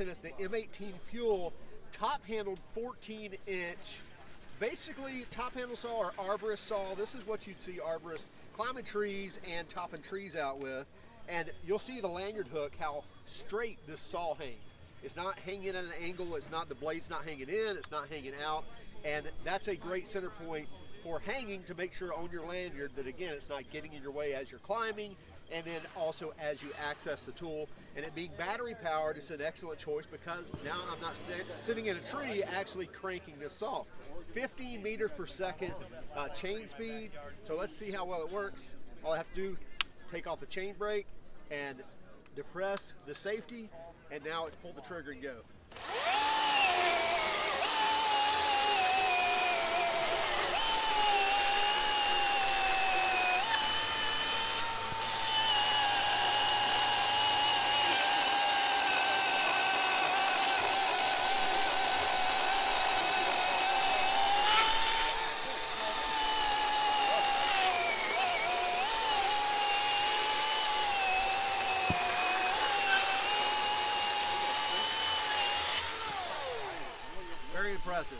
and it's the M18 Fuel top-handled 14-inch. Basically, top-handle saw or arborist saw. This is what you'd see arborists climbing trees and topping trees out with. And you'll see the lanyard hook, how straight this saw hangs. It's not hanging at an angle. It's not, the blade's not hanging in. It's not hanging out. And that's a great center point for hanging to make sure on your lanyard that, again, it's not getting in your way as you're climbing, and then also as you access the tool. And it being battery powered is an excellent choice because now I'm not sitting in a tree actually cranking this saw. 15 meters per second chain speed. So let's see how well it works. All I have to do, take off the chain brake and depress the safety, and now it's pull the trigger and go. Very impressive.